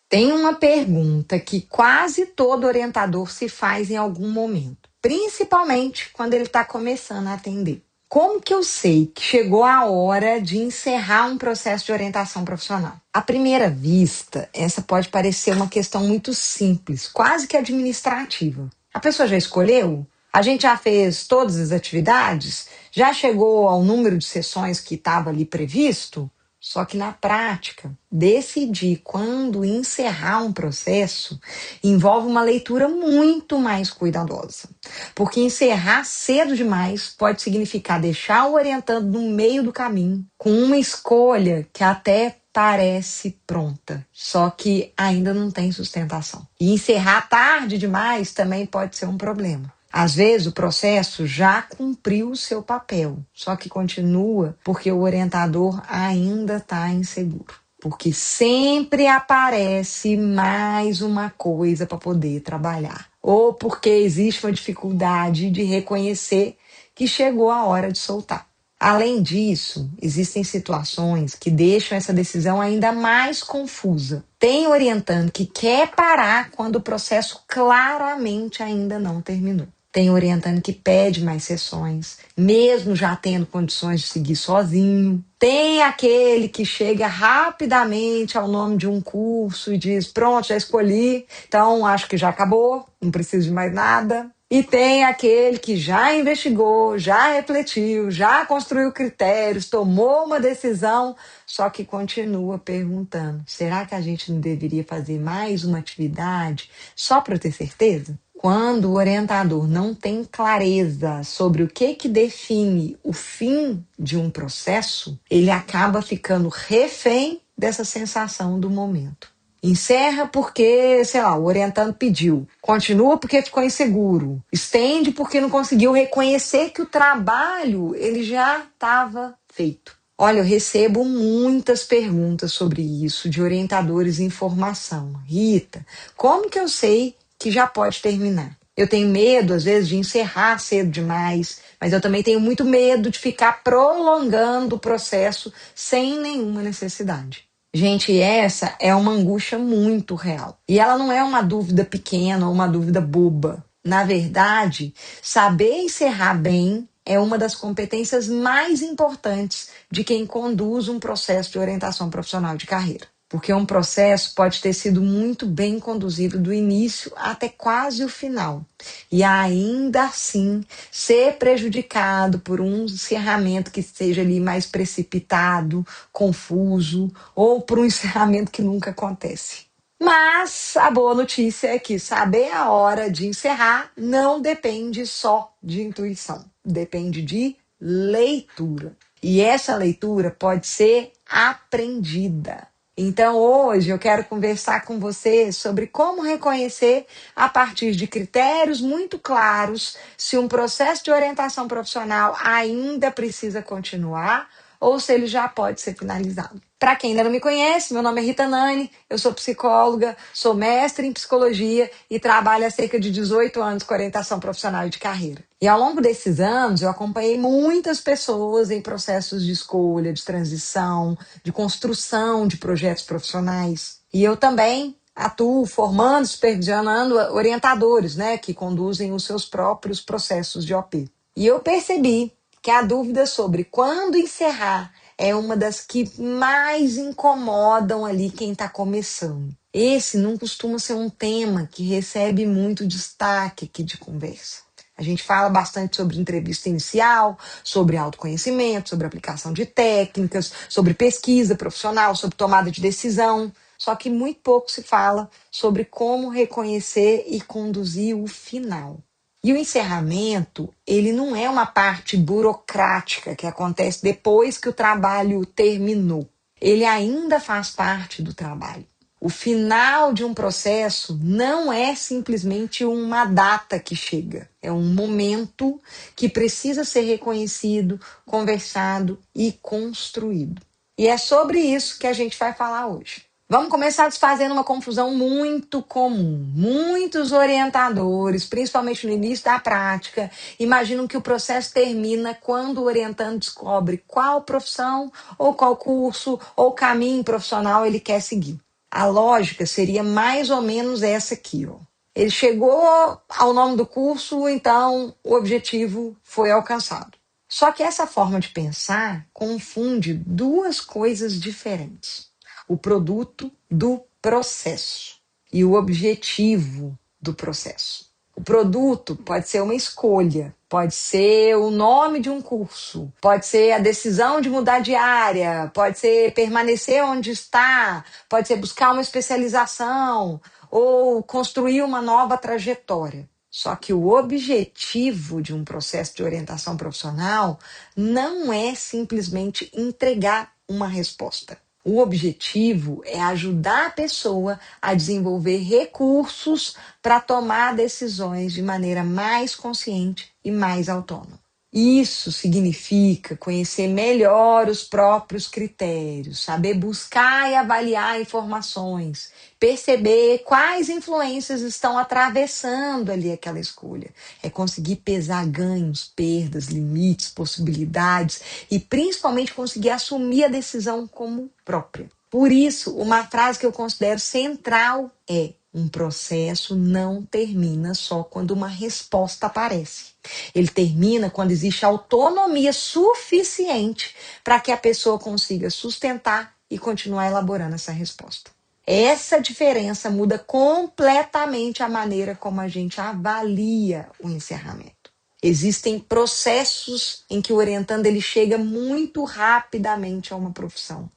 Tem uma pergunta que quase todo orientador se faz em algum momento, principalmente quando ele está começando a atender. Como que eu sei que chegou a hora de encerrar um processo de orientação profissional? À primeira vista, essa pode parecer uma questão muito simples, quase que administrativa. A pessoa já escolheu? A gente já fez todas as atividades? Já chegou ao número de sessões que estava ali previsto? Só que na prática, decidir quando encerrar um processo envolve uma leitura muito mais cuidadosa. Porque encerrar cedo demais pode significar deixar o orientando no meio do caminho, com uma escolha que até parece pronta, só que ainda não tem sustentação. E encerrar tarde demais também pode ser um problema. Às vezes o processo já cumpriu o seu papel, só que continua porque o orientador ainda está inseguro. Porque sempre aparece mais uma coisa para poder trabalhar. Ou porque existe uma dificuldade de reconhecer que chegou a hora de soltar. Além disso, existem situações que deixam essa decisão ainda mais confusa. Tem orientando que quer parar quando o processo claramente ainda não terminou. Tem orientando que pede mais sessões, mesmo já tendo condições de seguir sozinho. Tem aquele que chega rapidamente ao nome de um curso e diz, pronto, já escolhi, então acho que já acabou, não preciso de mais nada. E tem aquele que já investigou, já refletiu, já construiu critérios, tomou uma decisão, só que continua perguntando, será que a gente não deveria fazer mais uma atividade só para ter certeza? Quando o orientador não tem clareza sobre o que define o fim de um processo, ele acaba ficando refém dessa sensação do momento. Encerra porque, sei lá, o orientando pediu. Continua porque ficou inseguro. Estende porque não conseguiu reconhecer que o trabalho ele já estava feito. Olha, eu recebo muitas perguntas sobre isso de orientadores em formação. Rita, como que eu sei que já pode terminar? Eu tenho medo, às vezes, de encerrar cedo demais, mas eu também tenho muito medo de ficar prolongando o processo sem nenhuma necessidade. Gente, essa é uma angústia muito real. E ela não é uma dúvida pequena ou uma dúvida boba. Na verdade, saber encerrar bem é uma das competências mais importantes de quem conduz um processo de orientação profissional de carreira. Porque um processo pode ter sido muito bem conduzido do início até quase o final. E ainda assim ser prejudicado por um encerramento que seja ali mais precipitado, confuso, ou por um encerramento que nunca acontece. Mas a boa notícia é que saber a hora de encerrar não depende só de intuição. Depende de leitura. E essa leitura pode ser aprendida. Então, hoje eu quero conversar com você sobre como reconhecer, a partir de critérios muito claros, se um processo de orientação profissional ainda precisa continuar ou se ele já pode ser finalizado. Para quem ainda não me conhece, meu nome é Rita Nani, eu sou psicóloga, sou mestre em psicologia e trabalho há cerca de 18 anos com orientação profissional de carreira. E ao longo desses anos, eu acompanhei muitas pessoas em processos de escolha, de transição, de construção de projetos profissionais. E eu também atuo formando, supervisionando orientadores, que conduzem os seus próprios processos de OP. E eu percebi que a dúvida sobre quando encerrar é uma das que mais incomodam ali quem está começando. Esse não costuma ser um tema que recebe muito destaque aqui de conversa. A gente fala bastante sobre entrevista inicial, sobre autoconhecimento, sobre aplicação de técnicas, sobre pesquisa profissional, sobre tomada de decisão. Só que muito pouco se fala sobre como reconhecer e conduzir o final. E o encerramento, ele não é uma parte burocrática que acontece depois que o trabalho terminou. Ele ainda faz parte do trabalho. O final de um processo não é simplesmente uma data que chega. É um momento que precisa ser reconhecido, conversado e construído. E é sobre isso que a gente vai falar hoje. Vamos começar desfazendo uma confusão muito comum. Muitos orientadores, principalmente no início da prática, imaginam que o processo termina quando o orientando descobre qual profissão, ou qual curso, ou caminho profissional ele quer seguir. A lógica seria mais ou menos essa aqui, ó. Ele chegou ao nome do curso, então o objetivo foi alcançado. Só que essa forma de pensar confunde duas coisas diferentes: o produto do processo e o objetivo do processo. O produto pode ser uma escolha, pode ser o nome de um curso, pode ser a decisão de mudar de área, pode ser permanecer onde está, pode ser buscar uma especialização ou construir uma nova trajetória. Só que o objetivo de um processo de orientação profissional não é simplesmente entregar uma resposta. O objetivo é ajudar a pessoa a desenvolver recursos para tomar decisões de maneira mais consciente e mais autônoma. Isso significa conhecer melhor os próprios critérios, saber buscar e avaliar informações, perceber quais influências estão atravessando ali aquela escolha. É conseguir pesar ganhos, perdas, limites, possibilidades e principalmente conseguir assumir a decisão como própria. Por isso, uma frase que eu considero central é: um processo não termina só quando uma resposta aparece. Ele termina quando existe autonomia suficiente para que a pessoa consiga sustentar e continuar elaborando essa resposta. Essa diferença muda completamente a maneira como a gente avalia o encerramento. Existem processos em que o orientando ele chega muito rapidamente a uma profissão.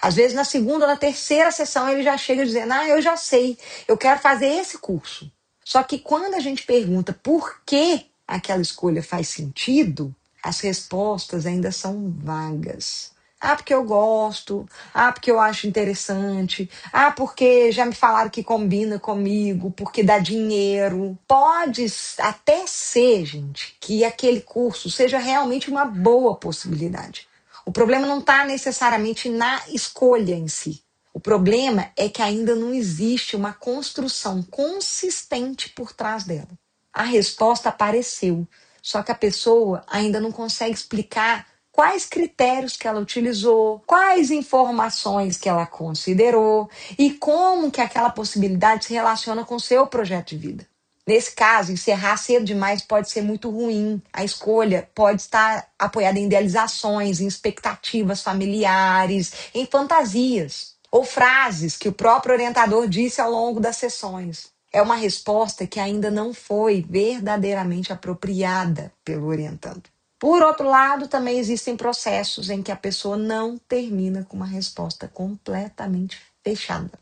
Às vezes, na segunda ou na terceira sessão, ele já chega dizendo: eu já sei, eu quero fazer esse curso. Só que quando a gente pergunta por que aquela escolha faz sentido, as respostas ainda são vagas. Porque eu gosto. Porque eu acho interessante. Porque já me falaram que combina comigo, porque dá dinheiro. Pode até ser, gente, que aquele curso seja realmente uma boa possibilidade. O problema não está necessariamente na escolha em si. O problema é que ainda não existe uma construção consistente por trás dela. A resposta apareceu, só que a pessoa ainda não consegue explicar quais critérios que ela utilizou, quais informações que ela considerou e como que aquela possibilidade se relaciona com o seu projeto de vida. Nesse caso, encerrar cedo demais pode ser muito ruim. A escolha pode estar apoiada em idealizações, em expectativas familiares, em fantasias, ou frases que o próprio orientador disse ao longo das sessões. É uma resposta que ainda não foi verdadeiramente apropriada pelo orientando. Por outro lado, também existem processos em que a pessoa não termina com uma resposta completamente fechada.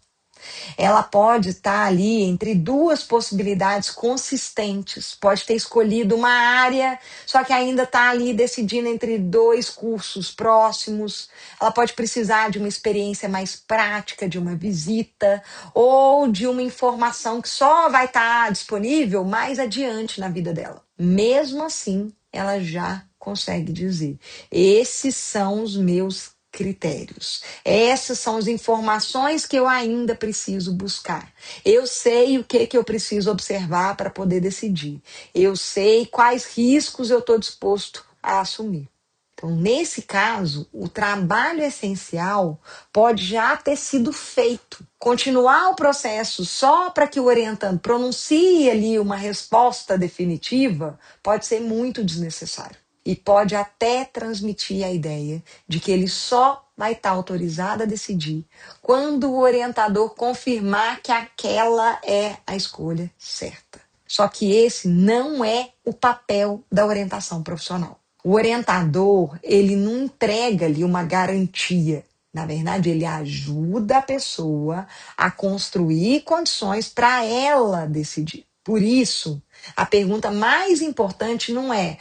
Ela pode estar ali entre duas possibilidades consistentes. Pode ter escolhido uma área, só que ainda está ali decidindo entre dois cursos próximos. Ela pode precisar de uma experiência mais prática, de uma visita, ou de uma informação que só vai estar disponível mais adiante na vida dela. Mesmo assim, ela já consegue dizer: esses são os meus critérios. Essas são as informações que eu ainda preciso buscar. Eu sei o que eu preciso observar para poder decidir. Eu sei quais riscos eu estou disposto a assumir. Então, nesse caso, o trabalho essencial pode já ter sido feito. Continuar o processo só para que o orientando pronuncie ali uma resposta definitiva pode ser muito desnecessário. E pode até transmitir a ideia de que ele só vai estar autorizado a decidir quando o orientador confirmar que aquela é a escolha certa. Só que esse não é o papel da orientação profissional. O orientador, ele não entrega ali uma garantia. Na verdade, ele ajuda a pessoa a construir condições para ela decidir. Por isso, a pergunta mais importante não é: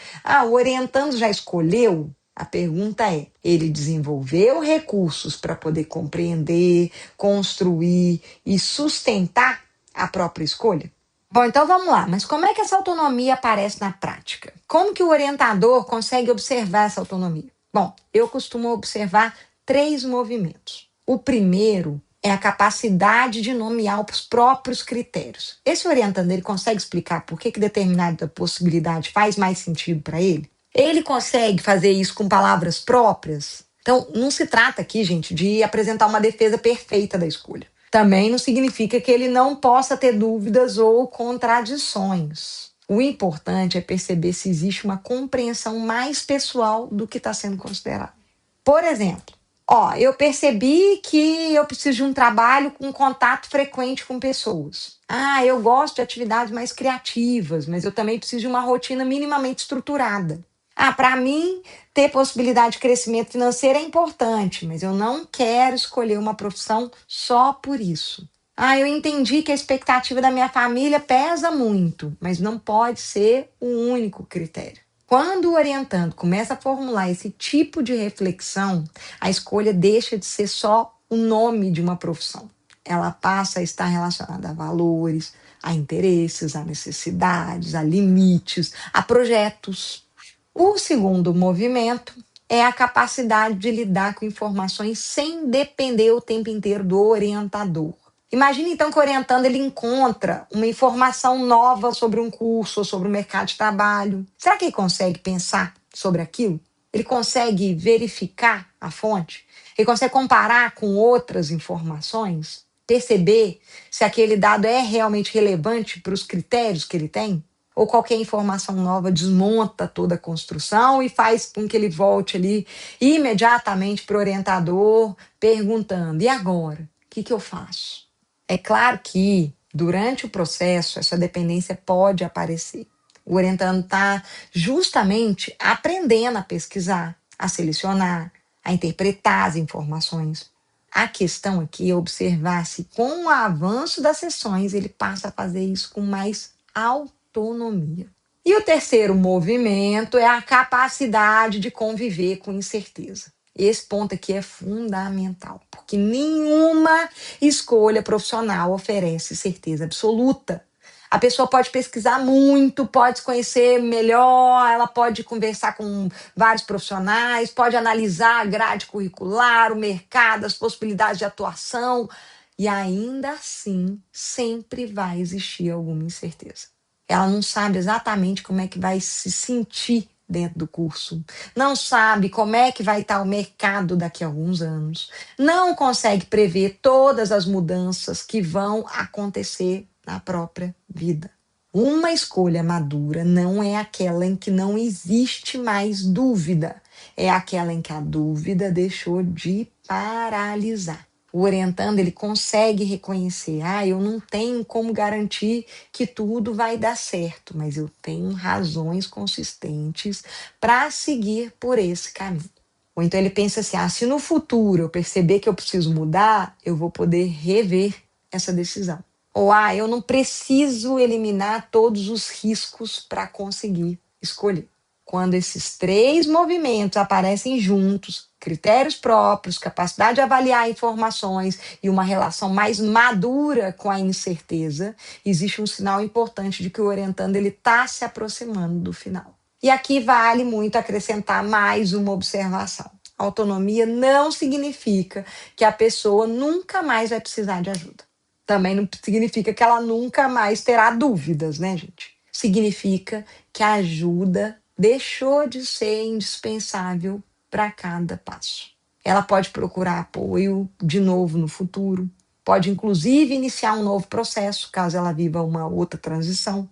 o orientando já escolheu? A pergunta é: ele desenvolveu recursos para poder compreender, construir e sustentar a própria escolha? Bom, então vamos lá. Mas como é que essa autonomia aparece na prática? Como que o orientador consegue observar essa autonomia? Bom, eu costumo observar 3 movimentos. O primeiro é a capacidade de nomear os próprios critérios. Esse orientando, ele consegue explicar por que determinada possibilidade faz mais sentido para ele? Ele consegue fazer isso com palavras próprias? Então, não se trata aqui, gente, de apresentar uma defesa perfeita da escolha. Também não significa que ele não possa ter dúvidas ou contradições. O importante é perceber se existe uma compreensão mais pessoal do que está sendo considerado. Por exemplo, eu percebi que eu preciso de um trabalho com contato frequente com pessoas. Eu gosto de atividades mais criativas, mas eu também preciso de uma rotina minimamente estruturada. Para mim, ter possibilidade de crescimento financeiro é importante, mas eu não quero escolher uma profissão só por isso. Eu entendi que a expectativa da minha família pesa muito, mas não pode ser o único critério. Quando o orientando começa a formular esse tipo de reflexão, a escolha deixa de ser só o nome de uma profissão. Ela passa a estar relacionada a valores, a interesses, a necessidades, a limites, a projetos. O segundo movimento é a capacidade de lidar com informações sem depender o tempo inteiro do orientador. Imagine então que o orientando ele encontra uma informação nova sobre um curso ou sobre o mercado de trabalho. Será que ele consegue pensar sobre aquilo? Ele consegue verificar a fonte? Ele consegue comparar com outras informações? Perceber se aquele dado é realmente relevante para os critérios que ele tem? Ou qualquer informação nova desmonta toda a construção e faz com que ele volte ali imediatamente para o orientador perguntando: e agora? O que eu faço? É claro que, durante o processo, essa dependência pode aparecer. O orientando está justamente aprendendo a pesquisar, a selecionar, a interpretar as informações. A questão aqui é observar se, com o avanço das sessões, ele passa a fazer isso com mais autonomia. E o terceiro movimento é a capacidade de conviver com incerteza. Esse ponto aqui é fundamental, porque nenhuma escolha profissional oferece certeza absoluta. A pessoa pode pesquisar muito, pode se conhecer melhor, ela pode conversar com vários profissionais, pode analisar a grade curricular, o mercado, as possibilidades de atuação, e ainda assim sempre vai existir alguma incerteza. Ela não sabe exatamente como é que vai se sentir dentro do curso, não sabe como é que vai estar o mercado daqui a alguns anos, não consegue prever todas as mudanças que vão acontecer na própria vida. Uma escolha madura não é aquela em que não existe mais dúvida, é aquela em que a dúvida deixou de paralisar. O orientando, ele consegue reconhecer, eu não tenho como garantir que tudo vai dar certo, mas eu tenho razões consistentes para seguir por esse caminho. Ou então ele pensa assim, se no futuro eu perceber que eu preciso mudar, eu vou poder rever essa decisão. Ou, eu não preciso eliminar todos os riscos para conseguir escolher. Quando esses três movimentos aparecem juntos, critérios próprios, capacidade de avaliar informações e uma relação mais madura com a incerteza, existe um sinal importante de que o orientando está se aproximando do final. E aqui vale muito acrescentar mais uma observação. Autonomia não significa que a pessoa nunca mais vai precisar de ajuda. Também não significa que ela nunca mais terá dúvidas, né, gente? Significa que a ajuda deixou de ser indispensável para cada passo. Ela pode procurar apoio de novo no futuro, pode inclusive iniciar um novo processo, caso ela viva uma outra transição.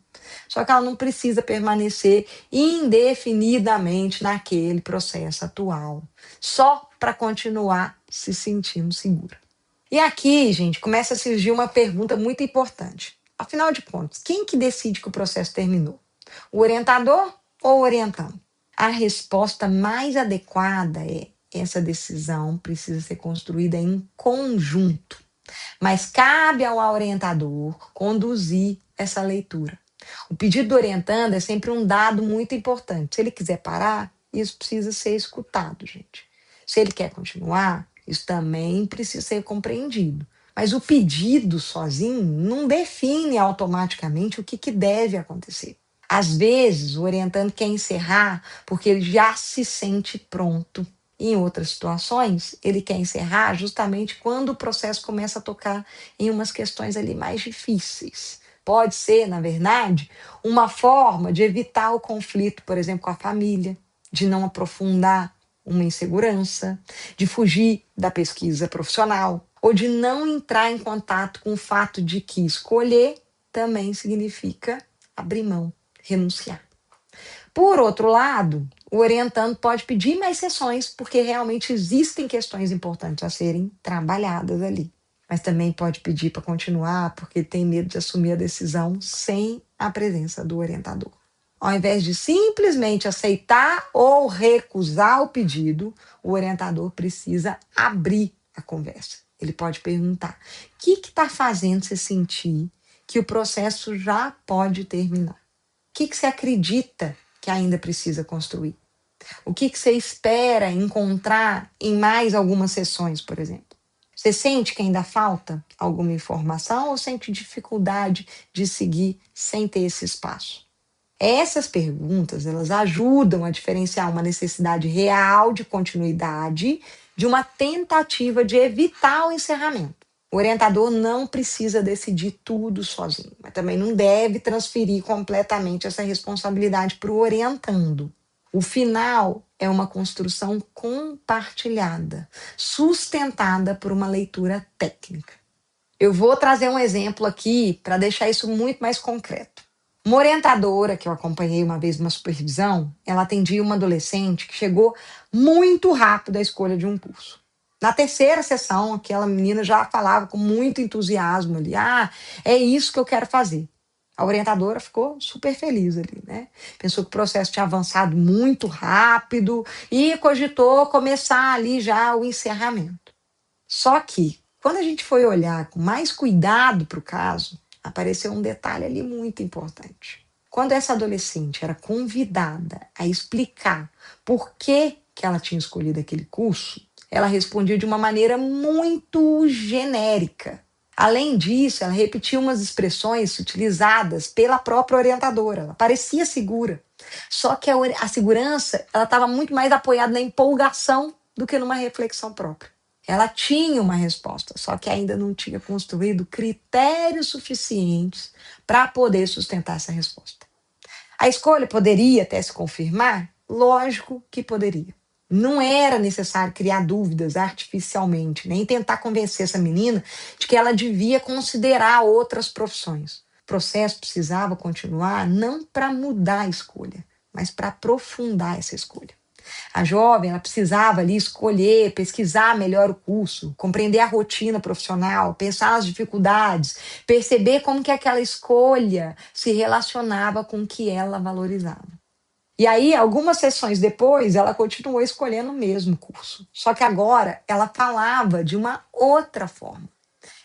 Só que ela não precisa permanecer indefinidamente naquele processo atual, só para continuar se sentindo segura. E aqui, gente, começa a surgir uma pergunta muito importante. Afinal de contas, quem que decide que o processo terminou? O orientador ou o orientando? A resposta mais adequada é: essa decisão precisa ser construída em conjunto, mas cabe ao orientador conduzir essa leitura. O pedido do orientando é sempre um dado muito importante. Se ele quiser parar, isso precisa ser escutado, gente. Se ele quer continuar, isso também precisa ser compreendido. Mas o pedido sozinho não define automaticamente o que deve acontecer. Às vezes, o orientando quer encerrar porque ele já se sente pronto. Em outras situações, ele quer encerrar justamente quando o processo começa a tocar em umas questões ali mais difíceis. Pode ser, na verdade, uma forma de evitar o conflito, por exemplo, com a família, de não aprofundar uma insegurança, de fugir da pesquisa profissional. ou de não entrar em contato com o fato de que escolher também significa abrir mão, renunciar. Por outro lado, o orientando pode pedir mais sessões, porque realmente existem questões importantes a serem trabalhadas ali. Mas também pode pedir para continuar, porque tem medo de assumir a decisão sem a presença do orientador. Ao invés de simplesmente aceitar ou recusar o pedido, o orientador precisa abrir a conversa. Ele pode perguntar: o que está fazendo você sentir que o processo já pode terminar? O que você acredita que ainda precisa construir? O que você espera encontrar em mais algumas sessões, por exemplo? Você sente que ainda falta alguma informação ou sente dificuldade de seguir sem ter esse espaço? Essas perguntas, elas ajudam a diferenciar uma necessidade real de continuidade de uma tentativa de evitar o encerramento. O orientador não precisa decidir tudo sozinho, mas também não deve transferir completamente essa responsabilidade para o orientando. O final é uma construção compartilhada, sustentada por uma leitura técnica. Eu vou trazer um exemplo aqui para deixar isso muito mais concreto. Uma orientadora que eu acompanhei uma vez numa supervisão, ela atendia uma adolescente que chegou muito rápido à escolha de um curso. Na terceira sessão, aquela menina já falava com muito entusiasmo ali: é isso que eu quero fazer. A orientadora ficou super feliz ali, né? Pensou que o processo tinha avançado muito rápido e cogitou começar ali já o encerramento. Só que, quando a gente foi olhar com mais cuidado para o caso, apareceu um detalhe ali muito importante. Quando essa adolescente era convidada a explicar por que ela tinha escolhido aquele curso, ela respondia de uma maneira muito genérica. Além disso, ela repetia umas expressões utilizadas pela própria orientadora. Ela parecia segura. Só que a segurança estava muito mais apoiada na empolgação do que numa reflexão própria. Ela tinha uma resposta, só que ainda não tinha construído critérios suficientes para poder sustentar essa resposta. A escolha poderia até se confirmar? Lógico que poderia. Não era necessário criar dúvidas artificialmente, nem tentar convencer essa menina de que ela devia considerar outras profissões. O processo precisava continuar não para mudar a escolha, mas para aprofundar essa escolha. A jovem, ela precisava ali escolher, pesquisar melhor o curso, compreender a rotina profissional, pensar nas dificuldades, perceber como que aquela escolha se relacionava com o que ela valorizava. E aí, algumas sessões depois, ela continuou escolhendo o mesmo curso. Só que agora, ela falava de uma outra forma.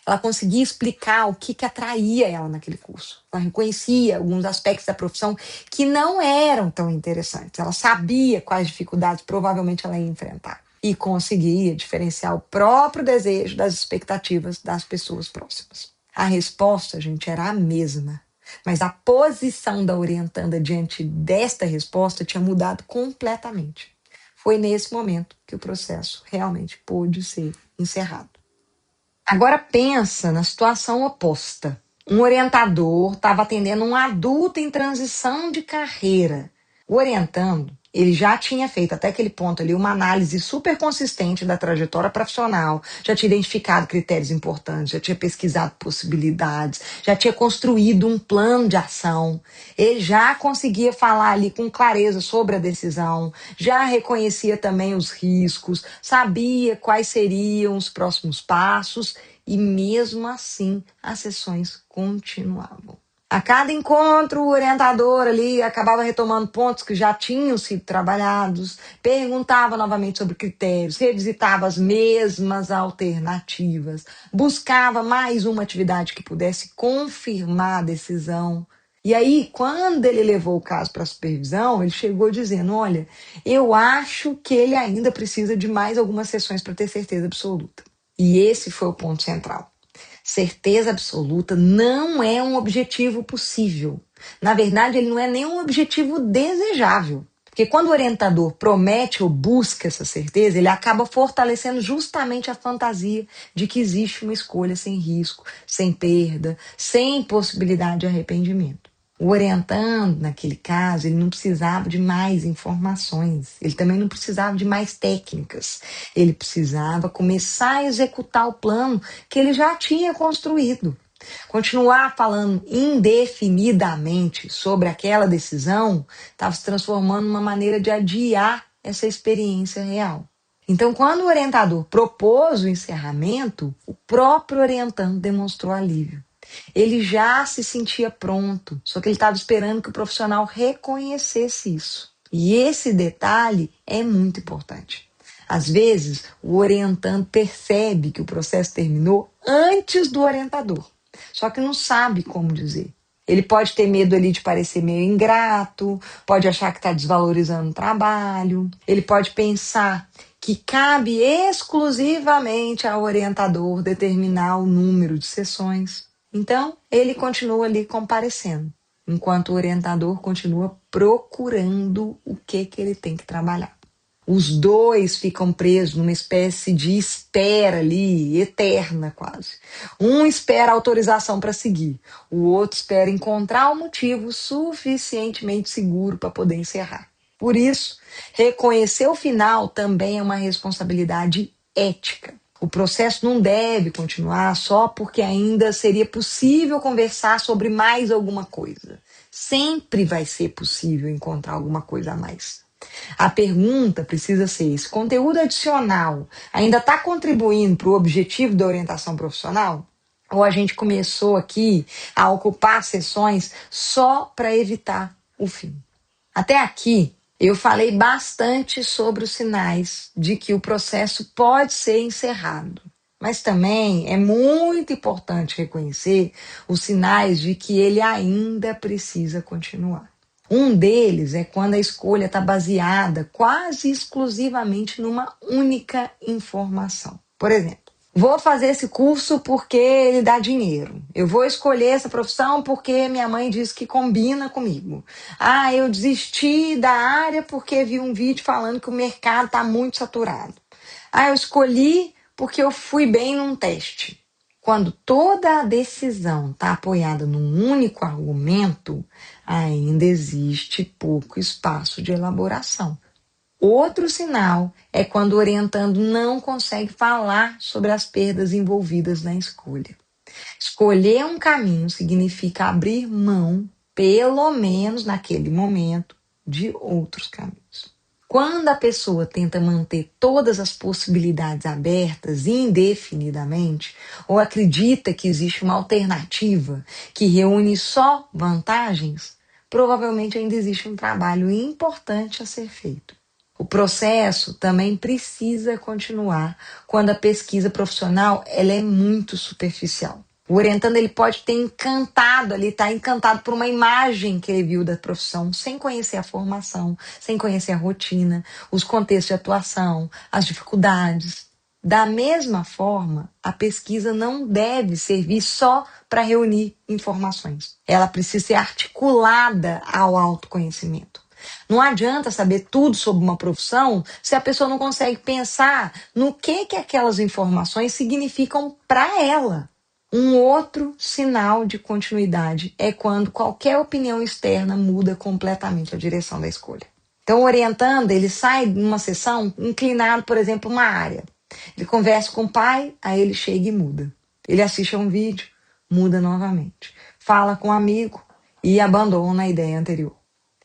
Ela conseguia explicar o que atraía ela naquele curso. Ela reconhecia alguns aspectos da profissão que não eram tão interessantes. Ela sabia quais dificuldades provavelmente ela ia enfrentar. E conseguia diferenciar o próprio desejo das expectativas das pessoas próximas. A resposta, gente, era a mesma. Mas a posição da orientanda diante desta resposta tinha mudado completamente. Foi nesse momento que o processo realmente pôde ser encerrado. Agora pensa na situação oposta. Um orientador estava atendendo um adulto em transição de carreira. O orientando, ele já tinha feito até aquele ponto ali uma análise super consistente da trajetória profissional, já tinha identificado critérios importantes, já tinha pesquisado possibilidades, já tinha construído um plano de ação, ele já conseguia falar ali com clareza sobre a decisão, já reconhecia também os riscos, sabia quais seriam os próximos passos e mesmo assim as sessões continuavam. A cada encontro, o orientador ali acabava retomando pontos que já tinham sido trabalhados, perguntava novamente sobre critérios, revisitava as mesmas alternativas, buscava mais uma atividade que pudesse confirmar a decisão. E aí, quando ele levou o caso para a supervisão, ele chegou dizendo: olha, eu acho que ele ainda precisa de mais algumas sessões para ter certeza absoluta. E esse foi o ponto central. Certeza absoluta não é um objetivo possível. Na verdade, ele não é nem um objetivo desejável. Porque quando o orientador promete ou busca essa certeza, ele acaba fortalecendo justamente a fantasia de que existe uma escolha sem risco, sem perda, sem possibilidade de arrependimento. O orientando, naquele caso, ele não precisava de mais informações, ele também não precisava de mais técnicas, ele precisava começar a executar o plano que ele já tinha construído. Continuar falando indefinidamente sobre aquela decisão estava se transformando numa maneira de adiar essa experiência real. Então, quando o orientador propôs o encerramento, o próprio orientando demonstrou alívio. Ele já se sentia pronto, só que ele estava esperando que o profissional reconhecesse isso. E esse detalhe é muito importante. Às vezes, o orientando percebe que o processo terminou antes do orientador, só que não sabe como dizer. Ele pode ter medo ali de parecer meio ingrato, pode achar que está desvalorizando o trabalho, ele pode pensar que cabe exclusivamente ao orientador determinar o número de sessões. Então, ele continua ali comparecendo, enquanto o orientador continua procurando o que ele tem que trabalhar. Os dois ficam presos numa espécie de espera ali, eterna quase. Um espera autorização para seguir, o outro espera encontrar um motivo suficientemente seguro para poder encerrar. Por isso, reconhecer o final também é uma responsabilidade ética. O processo não deve continuar só porque ainda seria possível conversar sobre mais alguma coisa. Sempre vai ser possível encontrar alguma coisa a mais. A pergunta precisa ser: esse conteúdo adicional ainda está contribuindo para o objetivo da orientação profissional? Ou a gente começou aqui a ocupar sessões só para evitar o fim? Até aqui, eu falei bastante sobre os sinais de que o processo pode ser encerrado. Mas também é muito importante reconhecer os sinais de que ele ainda precisa continuar. Um deles é quando a escolha está baseada quase exclusivamente numa única informação. Por exemplo, vou fazer esse curso porque ele dá dinheiro. Eu vou escolher essa profissão porque minha mãe disse que combina comigo. Ah, eu desisti da área porque vi um vídeo falando que o mercado está muito saturado. Ah, eu escolhi porque eu fui bem num teste. Quando toda a decisão está apoiada num único argumento, ainda existe pouco espaço de elaboração. Outro sinal é quando o orientando não consegue falar sobre as perdas envolvidas na escolha. Escolher um caminho significa abrir mão, pelo menos naquele momento, de outros caminhos. Quando a pessoa tenta manter todas as possibilidades abertas indefinidamente, ou acredita que existe uma alternativa que reúne só vantagens, provavelmente ainda existe um trabalho importante a ser feito. O processo também precisa continuar quando a pesquisa profissional ela é muito superficial. O orientando ele pode ter encantado ali, tá encantado por uma imagem que ele viu da profissão, sem conhecer a formação, sem conhecer a rotina, os contextos de atuação, as dificuldades. Da mesma forma, a pesquisa não deve servir só para reunir informações. Ela precisa ser articulada ao autoconhecimento. Não adianta saber tudo sobre uma profissão se a pessoa não consegue pensar no que aquelas informações significam para ela. Um outro sinal de continuidade é quando qualquer opinião externa muda completamente a direção da escolha. Então, orientando, ele sai de uma sessão inclinado, por exemplo, uma área. Ele conversa com o pai, aí ele chega e muda. Ele assiste a um vídeo, muda novamente. Fala com um amigo e abandona a ideia anterior.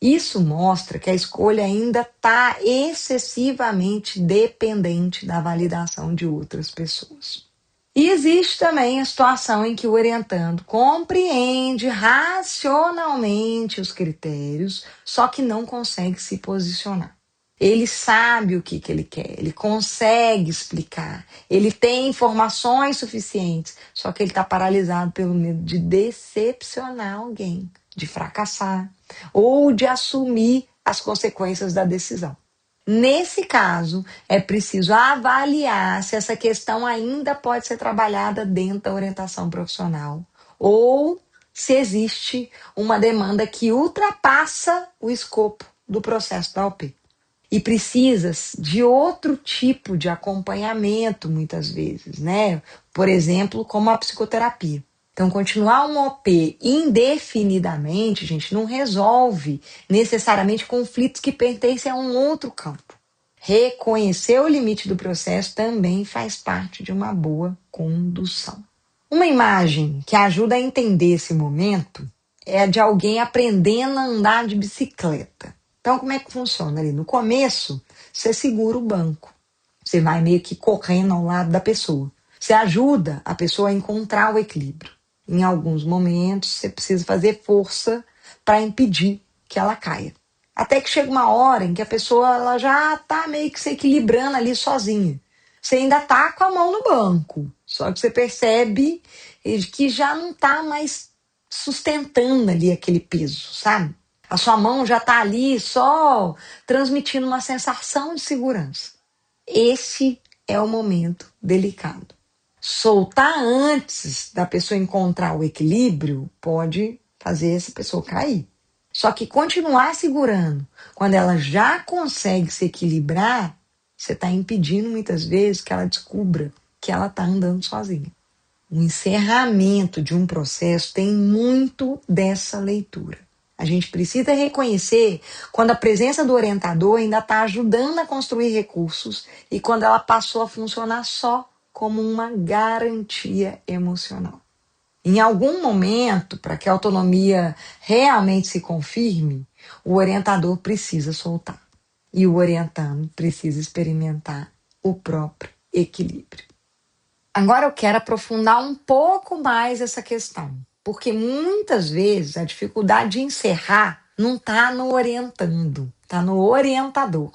Isso mostra que a escolha ainda está excessivamente dependente da validação de outras pessoas. E existe também a situação em que o orientando compreende racionalmente os critérios, só que não consegue se posicionar. Ele sabe o que ele quer, ele consegue explicar, ele tem informações suficientes, só que ele está paralisado pelo medo de decepcionar alguém, de fracassar ou de assumir as consequências da decisão. Nesse caso, é preciso avaliar se essa questão ainda pode ser trabalhada dentro da orientação profissional ou se existe uma demanda que ultrapassa o escopo do processo da OP. E precisa de outro tipo de acompanhamento, muitas vezes, né? Por exemplo, como a psicoterapia. Então, continuar um OP indefinidamente, gente, não resolve necessariamente conflitos que pertencem a um outro campo. Reconhecer o limite do processo também faz parte de uma boa condução. Uma imagem que ajuda a entender esse momento é a de alguém aprendendo a andar de bicicleta. Então, como é que funciona ali? No começo, você segura o banco. Você vai meio que correndo ao lado da pessoa. Você ajuda a pessoa a encontrar o equilíbrio. Em alguns momentos, você precisa fazer força para impedir que ela caia. Até que chega uma hora em que a pessoa ela já está meio que se equilibrando ali sozinha. Você ainda está com a mão no banco, só que você percebe que já não está mais sustentando ali aquele peso, sabe? A sua mão já está ali só transmitindo uma sensação de segurança. Esse é o momento delicado. Soltar antes da pessoa encontrar o equilíbrio pode fazer essa pessoa cair. Só que continuar segurando, quando ela já consegue se equilibrar, você está impedindo muitas vezes que ela descubra que ela está andando sozinha. O encerramento de um processo tem muito dessa leitura. A gente precisa reconhecer quando a presença do orientador ainda está ajudando a construir recursos e quando ela passou a funcionar só como uma garantia emocional. Em algum momento, para que a autonomia realmente se confirme, o orientador precisa soltar. E o orientando precisa experimentar o próprio equilíbrio. Agora eu quero aprofundar um pouco mais essa questão, porque muitas vezes a dificuldade de encerrar não está no orientando, está no orientador.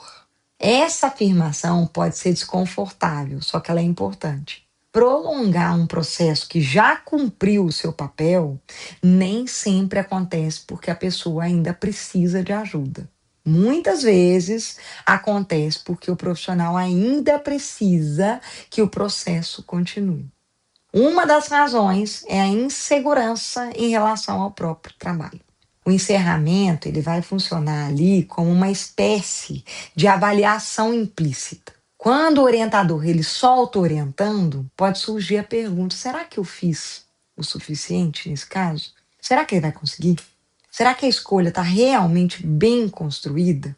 Essa afirmação pode ser desconfortável, só que ela é importante. Prolongar um processo que já cumpriu o seu papel nem sempre acontece porque a pessoa ainda precisa de ajuda. Muitas vezes acontece porque o profissional ainda precisa que o processo continue. Uma das razões é a insegurança em relação ao próprio trabalho. O encerramento ele vai funcionar ali como uma espécie de avaliação implícita. Quando o orientador ele solta orientando, pode surgir a pergunta: será que eu fiz o suficiente nesse caso? Será que ele vai conseguir? Será que a escolha está realmente bem construída?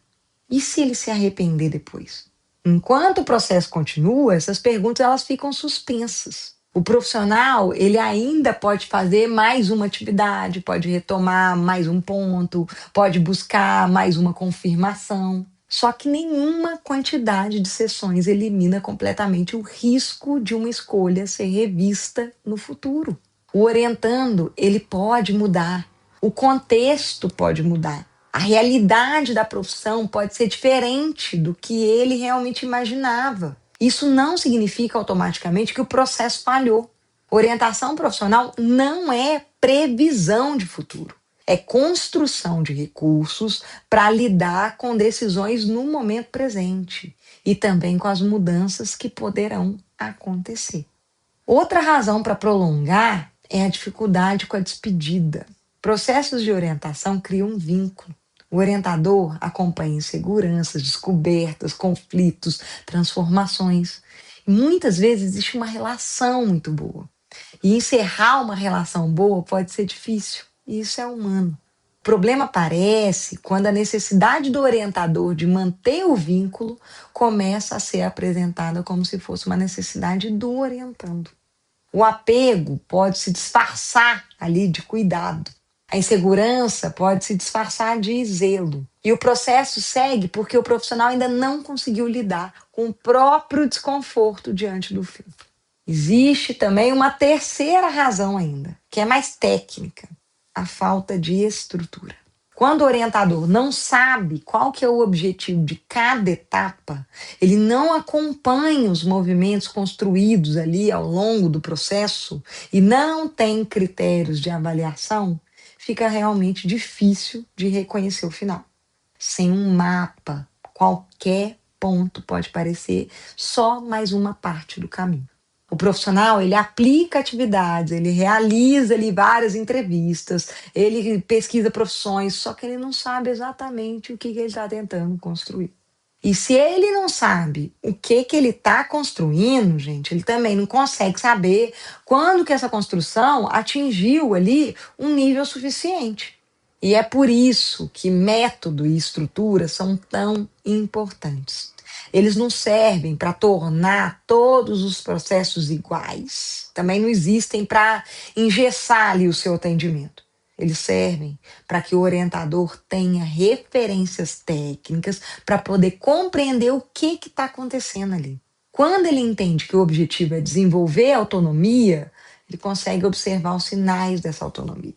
E se ele se arrepender depois? Enquanto o processo continua, essas perguntas elas ficam suspensas. O profissional ele ainda pode fazer mais uma atividade, pode retomar mais um ponto, pode buscar mais uma confirmação. Só que nenhuma quantidade de sessões elimina completamente o risco de uma escolha ser revista no futuro. O orientando ele pode mudar. O contexto pode mudar. A realidade da profissão pode ser diferente do que ele realmente imaginava. Isso não significa automaticamente que o processo falhou. Orientação profissional não é previsão de futuro. É construção de recursos para lidar com decisões no momento presente e também com as mudanças que poderão acontecer. Outra razão para prolongar é a dificuldade com a despedida. Processos de orientação criam um vínculo. O orientador acompanha inseguranças, descobertas, conflitos, transformações. Muitas vezes existe uma relação muito boa. E encerrar uma relação boa pode ser difícil. E isso é humano. O problema aparece quando a necessidade do orientador de manter o vínculo começa a ser apresentada como se fosse uma necessidade do orientando. O apego pode se disfarçar ali de cuidado. A insegurança pode se disfarçar de zelo. E o processo segue porque o profissional ainda não conseguiu lidar com o próprio desconforto diante do fim. Existe também uma terceira razão ainda, que é mais técnica, a falta de estrutura. Quando o orientador não sabe qual que é o objetivo de cada etapa, ele não acompanha os movimentos construídos ali ao longo do processo e não tem critérios de avaliação, fica realmente difícil de reconhecer o final. Sem um mapa, qualquer ponto pode parecer só mais uma parte do caminho. O profissional, ele aplica atividades, ele realiza ali várias entrevistas, ele pesquisa profissões, só que ele não sabe exatamente o que ele está tentando construir. E se ele não sabe o que ele está construindo, gente, ele também não consegue saber quando que essa construção atingiu ali um nível suficiente. E é por isso que método e estrutura são tão importantes. Eles não servem para tornar todos os processos iguais. Também não existem para engessar ali o seu atendimento. Eles servem para que o orientador tenha referências técnicas para poder compreender o que está acontecendo ali. Quando ele entende que o objetivo é desenvolver autonomia, ele consegue observar os sinais dessa autonomia.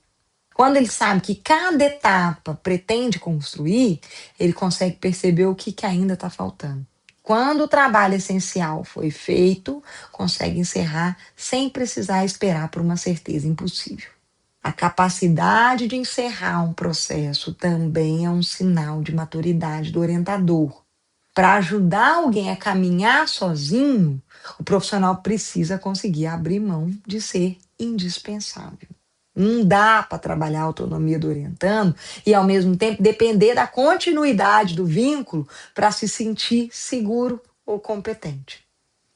Quando ele sabe que cada etapa pretende construir, ele consegue perceber o que ainda está faltando. Quando o trabalho essencial foi feito, consegue encerrar sem precisar esperar por uma certeza impossível. A capacidade de encerrar um processo também é um sinal de maturidade do orientador. Para ajudar alguém a caminhar sozinho, o profissional precisa conseguir abrir mão de ser indispensável. Não dá para trabalhar a autonomia do orientando e, ao mesmo tempo, depender da continuidade do vínculo para se sentir seguro ou competente.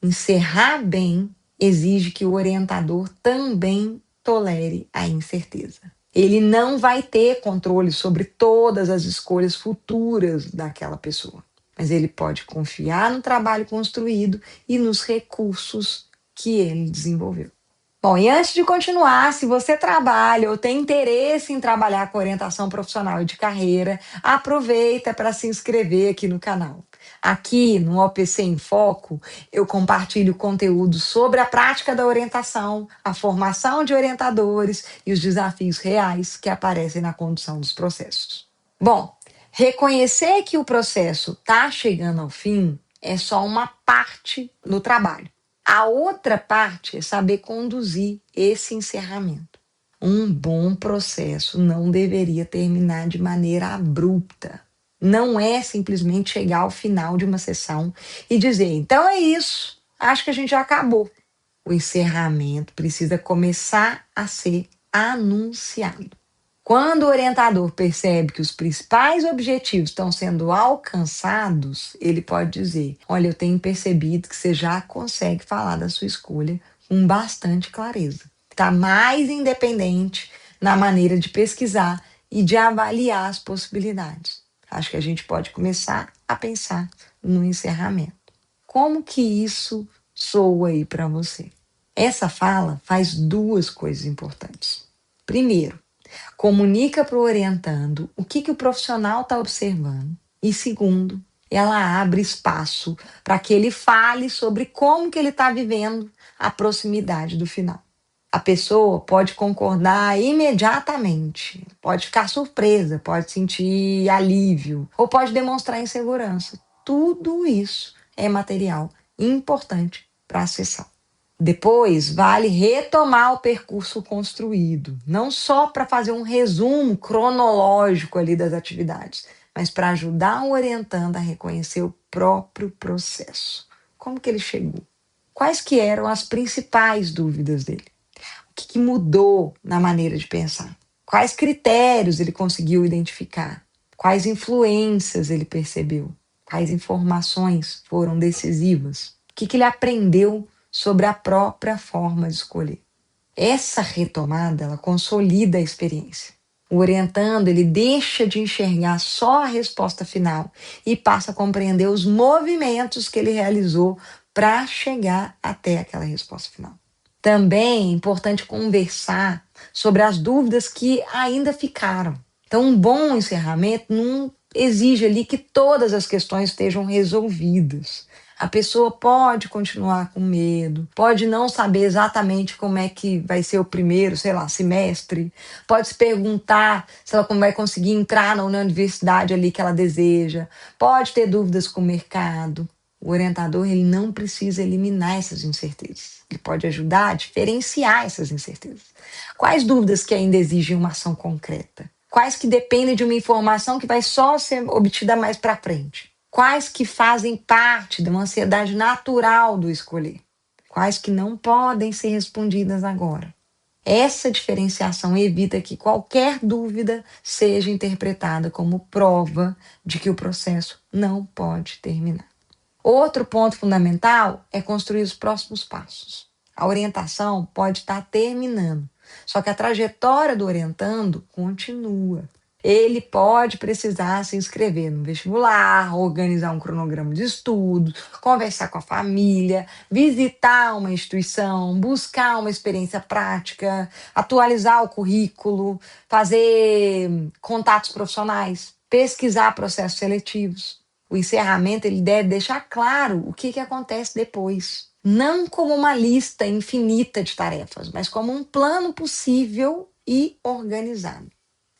Encerrar bem exige que o orientador também tolere a incerteza. Ele não vai ter controle sobre todas as escolhas futuras daquela pessoa, mas ele pode confiar no trabalho construído e nos recursos que ele desenvolveu. Bom, e antes de continuar, se você trabalha ou tem interesse em trabalhar com orientação profissional e de carreira, aproveita para se inscrever aqui no canal. Aqui no OPC em Foco, eu compartilho conteúdo sobre a prática da orientação, a formação de orientadores e os desafios reais que aparecem na condução dos processos. Bom, reconhecer que o processo está chegando ao fim é só uma parte do trabalho. A outra parte é saber conduzir esse encerramento. Um bom processo não deveria terminar de maneira abrupta. Não é simplesmente chegar ao final de uma sessão e dizer, então é isso, acho que a gente já acabou. O encerramento precisa começar a ser anunciado. Quando o orientador percebe que os principais objetivos estão sendo alcançados, ele pode dizer, olha, eu tenho percebido que você já consegue falar da sua escolha com bastante clareza. Está mais independente na maneira de pesquisar e de avaliar as possibilidades. Acho que a gente pode começar a pensar no encerramento. Como que isso soa aí para você? Essa fala faz duas coisas importantes. Primeiro, comunica para o orientando o que o profissional está observando. E segundo, ela abre espaço para que ele fale sobre como que ele está vivendo a proximidade do final. A pessoa pode concordar imediatamente, pode ficar surpresa, pode sentir alívio ou pode demonstrar insegurança. Tudo isso é material importante para acessar. Depois, vale retomar o percurso construído, não só para fazer um resumo cronológico ali das atividades, mas para ajudar o orientando a reconhecer o próprio processo. Como que ele chegou? Quais que eram as principais dúvidas dele? O que mudou na maneira de pensar? Quais critérios ele conseguiu identificar? Quais influências ele percebeu? Quais informações foram decisivas? O que ele aprendeu sobre a própria forma de escolher? Essa retomada, ela consolida a experiência. O orientando, ele deixa de enxergar só a resposta final e passa a compreender os movimentos que ele realizou para chegar até aquela resposta final. Também é importante conversar sobre as dúvidas que ainda ficaram. Então, um bom encerramento não exige ali que todas as questões estejam resolvidas. A pessoa pode continuar com medo, pode não saber exatamente como é que vai ser o primeiro, semestre, pode se perguntar se ela vai conseguir entrar na universidade ali que ela deseja, pode ter dúvidas com o mercado. O orientador, ele não precisa eliminar essas incertezas. Ele pode ajudar a diferenciar essas incertezas. Quais dúvidas que ainda exigem uma ação concreta? Quais que dependem de uma informação que vai só ser obtida mais para frente? Quais que fazem parte de uma ansiedade natural do escolher? Quais que não podem ser respondidas agora? Essa diferenciação evita que qualquer dúvida seja interpretada como prova de que o processo não pode terminar. Outro ponto fundamental é construir os próximos passos. A orientação pode estar terminando, só que a trajetória do orientando continua. Ele pode precisar se inscrever no vestibular, organizar um cronograma de estudos, conversar com a família, visitar uma instituição, buscar uma experiência prática, atualizar o currículo, fazer contatos profissionais, pesquisar processos seletivos. O encerramento ele deve deixar claro o que acontece depois. Não como uma lista infinita de tarefas, mas como um plano possível e organizado.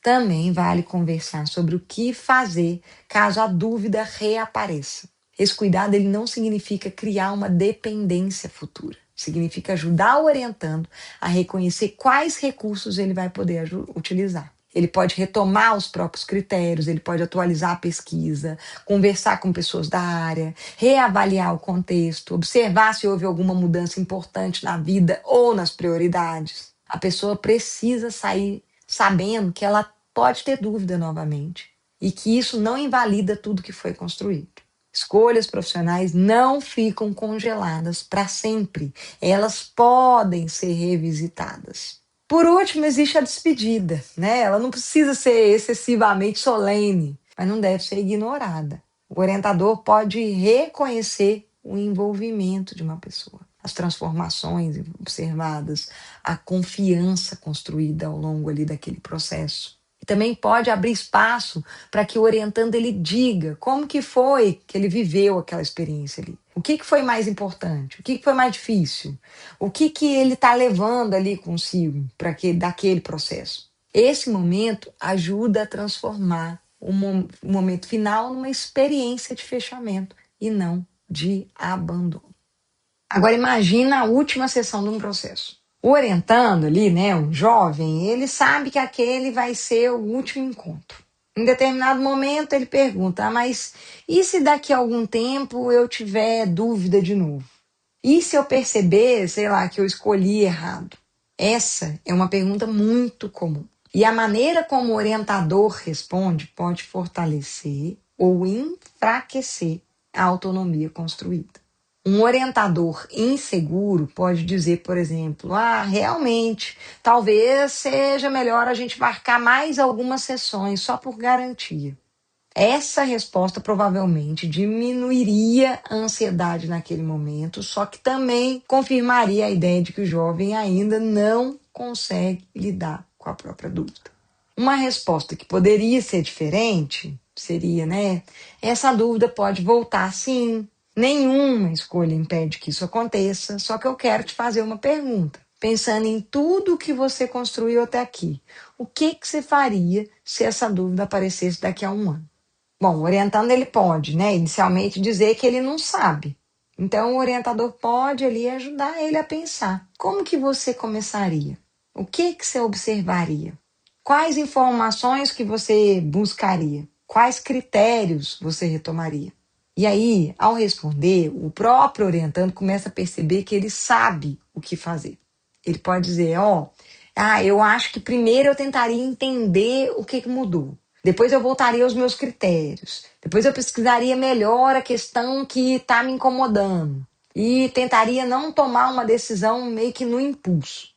Também vale conversar sobre o que fazer caso a dúvida reapareça. Esse cuidado ele não significa criar uma dependência futura. Significa ajudar o orientando a reconhecer quais recursos ele vai poder utilizar. Ele pode retomar os próprios critérios, ele pode atualizar a pesquisa, conversar com pessoas da área, reavaliar o contexto, observar se houve alguma mudança importante na vida ou nas prioridades. A pessoa precisa sair sabendo que ela pode ter dúvida novamente e que isso não invalida tudo que foi construído. Escolhas profissionais não ficam congeladas para sempre, elas podem ser revisitadas. Por último, existe a despedida, né? Ela não precisa ser excessivamente solene, mas não deve ser ignorada. O orientador pode reconhecer o envolvimento de uma pessoa, as transformações observadas, a confiança construída ao longo ali daquele processo. E também pode abrir espaço para que o orientando ele diga como que foi que ele viveu aquela experiência ali. O que foi mais importante? O que foi mais difícil? O que ele está levando ali consigo para daquele processo? Esse momento ajuda a transformar o momento final numa experiência de fechamento e não de abandono. Agora imagina a última sessão de um processo. O orientando ali, né, um jovem, ele sabe que aquele vai ser o último encontro. Em determinado momento ele pergunta, mas e se daqui a algum tempo eu tiver dúvida de novo? E se eu perceber, sei lá, que eu escolhi errado? Essa é uma pergunta muito comum. E a maneira como o orientador responde pode fortalecer ou enfraquecer a autonomia construída. Um orientador inseguro pode dizer, por exemplo, realmente, talvez seja melhor a gente marcar mais algumas sessões só por garantia. Essa resposta provavelmente diminuiria a ansiedade naquele momento, só que também confirmaria a ideia de que o jovem ainda não consegue lidar com a própria dúvida. Uma resposta que poderia ser diferente seria, essa dúvida pode voltar sim. Nenhuma escolha impede que isso aconteça, só que eu quero te fazer uma pergunta. Pensando em tudo que você construiu até aqui, o que você faria se essa dúvida aparecesse daqui a um ano? Bom, o orientando ele pode, inicialmente dizer que ele não sabe. Então, o orientador pode ali ajudar ele a pensar. Como que você começaria? O que você observaria? Quais informações que você buscaria? Quais critérios você retomaria? E aí, ao responder, o próprio orientando começa a perceber que ele sabe o que fazer. Ele pode dizer, eu acho que primeiro eu tentaria entender o que mudou. Depois eu voltaria aos meus critérios. Depois eu pesquisaria melhor a questão que está me incomodando. E tentaria não tomar uma decisão meio que no impulso.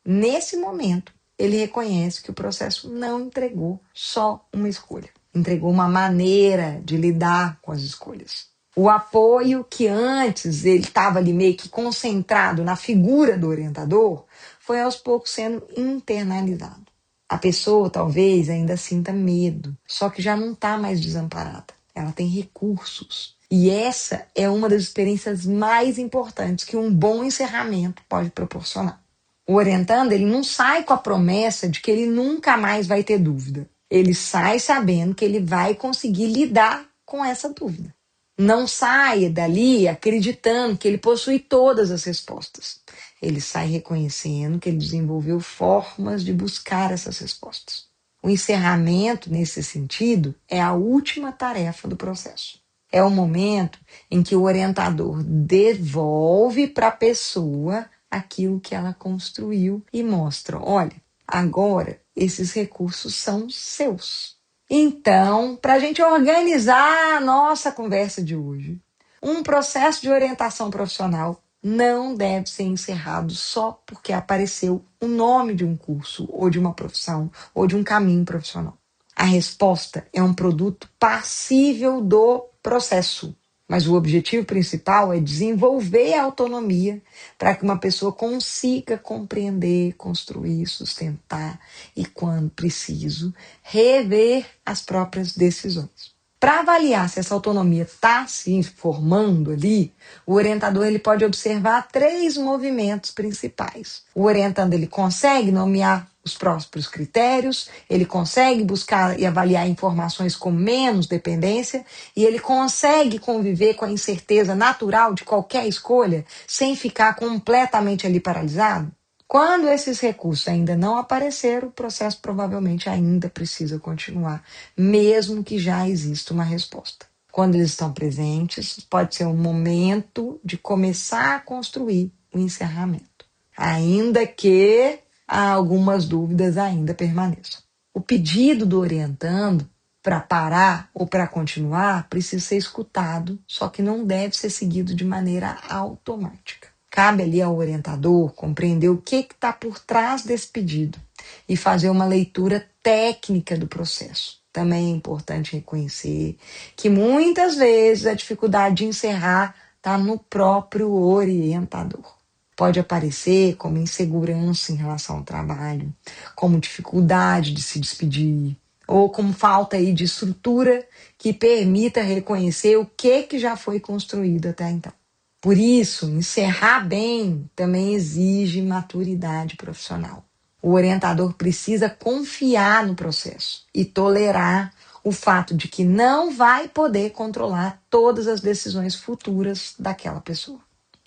Nesse momento, ele reconhece que o processo não entregou só uma escolha. Entregou uma maneira de lidar com as escolhas. O apoio que antes ele estava ali meio que concentrado na figura do orientador, foi aos poucos sendo internalizado. A pessoa talvez ainda sinta medo, só que já não está mais desamparada. Ela tem recursos. E essa é uma das experiências mais importantes que um bom encerramento pode proporcionar. O orientando, ele não sai com a promessa de que ele nunca mais vai ter dúvida. Ele sai sabendo que ele vai conseguir lidar com essa dúvida. Não sai dali acreditando que ele possui todas as respostas. Ele sai reconhecendo que ele desenvolveu formas de buscar essas respostas. O encerramento, nesse sentido, é a última tarefa do processo. É o momento em que o orientador devolve para a pessoa aquilo que ela construiu e mostra, olha, agora esses recursos são seus. Então, para a gente organizar a nossa conversa de hoje, um processo de orientação profissional não deve ser encerrado só porque apareceu o nome de um curso, ou de uma profissão, ou de um caminho profissional. A resposta é um produto passível do processo, mas o objetivo principal é desenvolver a autonomia para que uma pessoa consiga compreender, construir, sustentar e, quando preciso, rever as próprias decisões. Para avaliar se essa autonomia está se formando ali, o orientador ele pode observar 3 movimentos principais. O orientando ele consegue nomear os próprios critérios, ele consegue buscar e avaliar informações com menos dependência e ele consegue conviver com a incerteza natural de qualquer escolha sem ficar completamente ali paralisado. Quando esses recursos ainda não apareceram, o processo provavelmente ainda precisa continuar, mesmo que já exista uma resposta. Quando eles estão presentes, pode ser um momento de começar a construir o encerramento, ainda que algumas dúvidas ainda permaneçam. O pedido do orientando para parar ou para continuar precisa ser escutado, só que não deve ser seguido de maneira automática. Cabe ali ao orientador compreender o que está por trás desse pedido e fazer uma leitura técnica do processo. Também é importante reconhecer que muitas vezes a dificuldade de encerrar está no próprio orientador. Pode aparecer como insegurança em relação ao trabalho, como dificuldade de se despedir, ou como falta aí de estrutura que permita reconhecer o que já foi construído até então. Por isso, encerrar bem também exige maturidade profissional. O orientador precisa confiar no processo e tolerar o fato de que não vai poder controlar todas as decisões futuras daquela pessoa.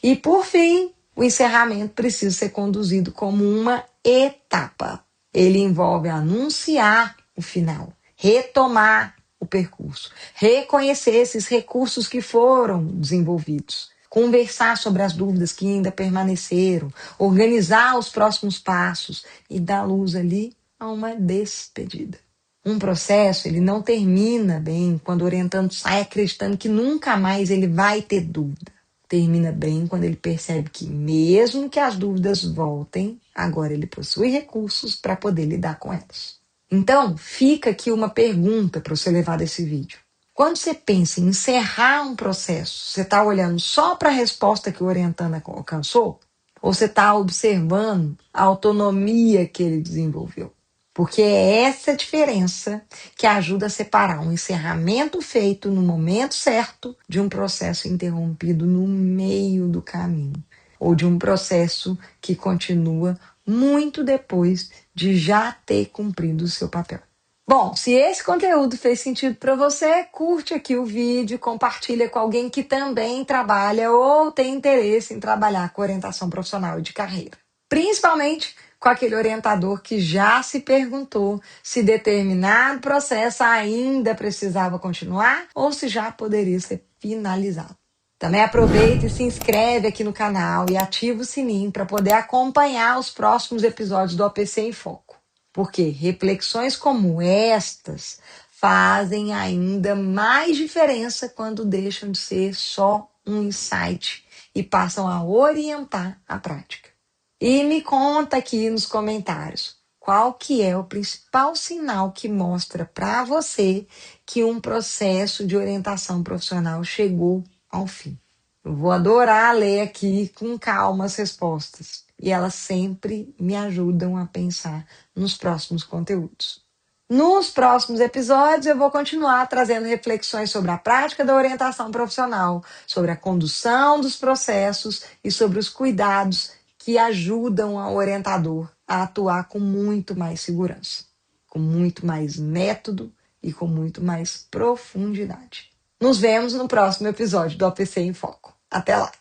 E, por fim, o encerramento precisa ser conduzido como uma etapa. Ele envolve anunciar o final, retomar o percurso, reconhecer esses recursos que foram desenvolvidos, conversar sobre as dúvidas que ainda permaneceram, organizar os próximos passos e dar luz ali a uma despedida. Um processo, ele não termina bem quando o orientando sai acreditando que nunca mais ele vai ter dúvida. Termina bem quando ele percebe que, mesmo que as dúvidas voltem, agora ele possui recursos para poder lidar com elas. Então, fica aqui uma pergunta para você levar desse vídeo. Quando você pensa em encerrar um processo, você está olhando só para a resposta que o orientando alcançou? Ou você está observando a autonomia que ele desenvolveu? Porque é essa diferença que ajuda a separar um encerramento feito no momento certo de um processo interrompido no meio do caminho, ou de um processo que continua muito depois de já ter cumprido o seu papel. Bom, se esse conteúdo fez sentido para você, curte aqui o vídeo, compartilha com alguém que também trabalha ou tem interesse em trabalhar com orientação profissional e de carreira. Principalmente com aquele orientador que já se perguntou se determinado processo ainda precisava continuar ou se já poderia ser finalizado. Também aproveita e se inscreve aqui no canal e ativa o sininho para poder acompanhar os próximos episódios do OPC em Foco. Porque reflexões como estas fazem ainda mais diferença quando deixam de ser só um insight e passam a orientar a prática. E me conta aqui nos comentários qual que é o principal sinal que mostra para você que um processo de orientação profissional chegou ao fim. Eu vou adorar ler aqui com calma as respostas. E elas sempre me ajudam a pensar nos próximos conteúdos. Nos próximos episódios, eu vou continuar trazendo reflexões sobre a prática da orientação profissional, sobre a condução dos processos e sobre os cuidados que ajudam o orientador a atuar com muito mais segurança, com muito mais método e com muito mais profundidade. Nos vemos no próximo episódio do OPC em Foco. Até lá!